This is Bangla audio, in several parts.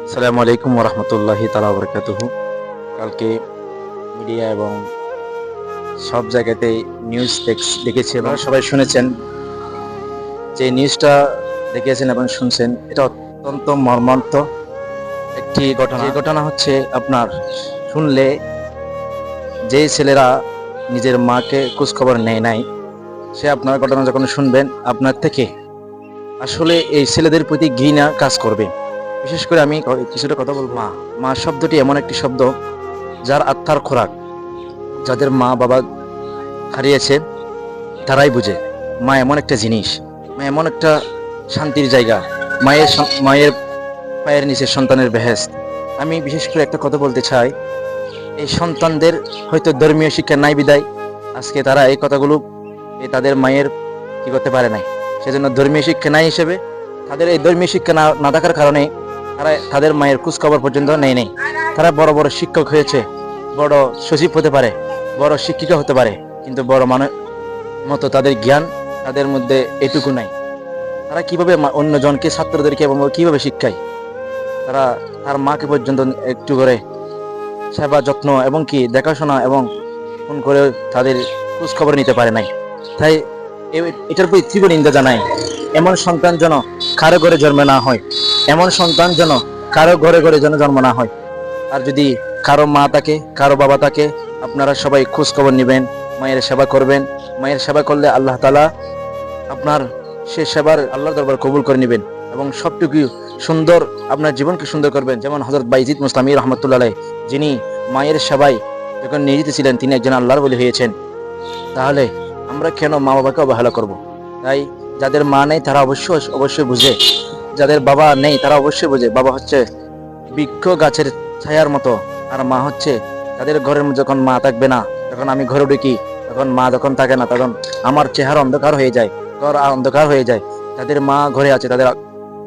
আসসালামু আলাইকুম ওরহমতুল্লাহি তাআলা বারাকাতুহু। কালকে মিডিয়া এবং সব জায়গাতেই নিউজ দেখেছি এবং সবাই শুনেছেন। যে নিউজটা দেখেছেন এবং শুনছেন, এটা অত্যন্ত মর্মান্তিক একটি ঘটনা। এই ঘটনা হচ্ছে আপনার শুনলে যে ছেলেরা নিজের মাকে খোঁজখবর নেয় নাই, সে আপনার ঘটনা যখন শুনবেন আপনার থেকে আসলে এই ছেলেদের প্রতি ঘৃণা কাজ করবে। বিশেষ করে আমি কিছুটা কথা বলবো। মা মা শব্দটি এমন একটি শব্দ যার আত্মার খোরাক। যাদের মা বাবা হারিয়েছে তারাই বুঝে মা এমন একটা জিনিস, মা এমন একটা শান্তির জায়গা, মায়ের পায়ের নিচে সন্তানের বেহেশত। আমি বিশেষ করে একটা কথা বলতে চাই, এই সন্তানদের হয়তো ধর্মীয় শিক্ষা নাই বিদায় আজকে তারা এই কথাগুলো তাদের মায়ের কি করতে পারে নাই। সেজন্য ধর্মীয় শিক্ষা নাই হিসেবে তাদের এই ধর্মীয় শিক্ষা না থাকার কারণে তারা তাদের মায়ের খোঁজ খবর পর্যন্ত নেই। তারা বড় বড় শিক্ষক হয়েছে, বড় সচিব হতে পারে, বড় শিক্ষিকা হতে পারে, কিন্তু বড় মানুষ মতো তাদের জ্ঞান তাদের মধ্যে এটুকু নাই। তারা কিভাবে অন্যজনকে ছাত্রদেরকে এবং কিভাবে শিক্ষায়, তারা তার মাকে পর্যন্ত একটু করে সেবা যত্ন এবং কি দেখাশোনা এবং ফোন করে তাদের খোঁজ খবর নিতে পারে নাই। তাই এটার প্রতি তীব্র নিন্দা জানাই। এমন সন্তান যেন কারো ঘরে জন্ম না হয়, এমন সন্তান যেন কারো ঘরে ঘরে যেন জন্ম না হয়। আর যদি কারো মা থাকে, কারো বাবা থাকে, আপনারা সবাই খোঁজ খবর নেবেন, মায়ের সেবা করবেন। মায়ের সেবা করলে আল্লাহ তাআলা আপনার সে সেবার আল্লাহর দরবার কবুল করে নেবেন এবং সবটুকু সুন্দর আপনার জীবনকে সুন্দর করবেন। যেমন হযরত বাইজিদ মুস্তামি রহমতুল্লাহ আলাইহি, যিনি মায়ের সেবায় যখন নিয়োজিত ছিলেন, তিনি একজন আল্লাহর ওলি হয়েছেন। তাহলে আমরা কেন মা বাবাকে অবহেলা করব? তাই যাদের মা নেই তারা অবশ্যই বুঝে, যাদের বাবা নেই তারা অবশ্যই বুঝে বাবা হচ্ছে বৃক্ষ গাছের ছায়ার মতো, আর মা হচ্ছে তাদের ঘরের মধ্যে যখন মা থাকবে না, যখন আমি ঘরে ঢুকি তখন মা যখন থাকে না, তখন আমার চেহারা অন্ধকার হয়ে যায়, ঘর অন্ধকার হয়ে যায়। যাদের মা ঘরে আছে তাদের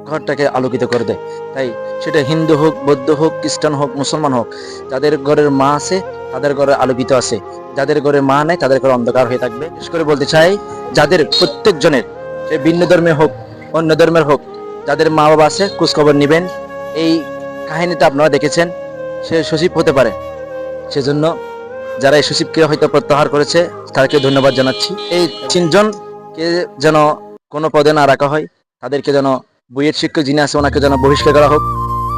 ঘরটাকে আলোকিত করে দেয়। তাই সেটা হিন্দু হোক, বৌদ্ধ হোক, খ্রিস্টান হোক, মুসলমান হোক, যাদের ঘরের মা আছে তাদের ঘরে আলোকিত আছে, যাদের ঘরে মা নেই তাদের ঘরে অন্ধকার হয়ে থাকবে। বিশেষ করে বলতে চাই, যাদের প্রত্যেকজনের, সে ভিন্ন ধর্মের হোক অন্য ধর্মের হোক, যাদের মা বাবা আছে খোঁজ খবর নিবেন। এই কাহিনীটা আপনারা দেখেছেন, সে সচিব হতে পারে, সেজন্য যারা এই সচিবকে হয়তো প্রত্যাহার করেছে তাদেরকে ধন্যবাদ জানাচ্ছি। এই 3 জনকে যেন কোনো পদে না রাখা হয়, তাদেরকে যেন বইয়ের শিক্ষক যিনি আছে ওনাকে যেন বহিষ্কার করা হোক।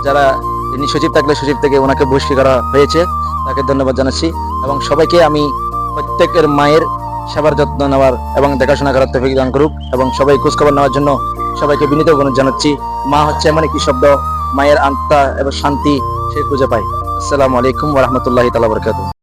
যারা তিনি সচিব থাকলে সচিব থেকে ওনাকে বহিষ্কার করা হয়েছে, তাকে ধন্যবাদ জানাচ্ছি। এবং সবাইকে আমি প্রত্যেকের মায়ের সেবার যত্ন নেওয়ার এবং দেখাশোনা করার তৌফিক দান করুক এবং সবাই খোঁজখবর নেওয়ার জন্য সবাইকে বিনীত অনুরোধ জানাচ্ছি। মা হচ্ছে এমন একটি শব্দ, মায়ের আত্মা এবং শান্তি সে খুঁজে পায়। আসসালামু আলাইকুম ওয়া রাহমাতুল্লাহি তাআলা বারাকাতুহু।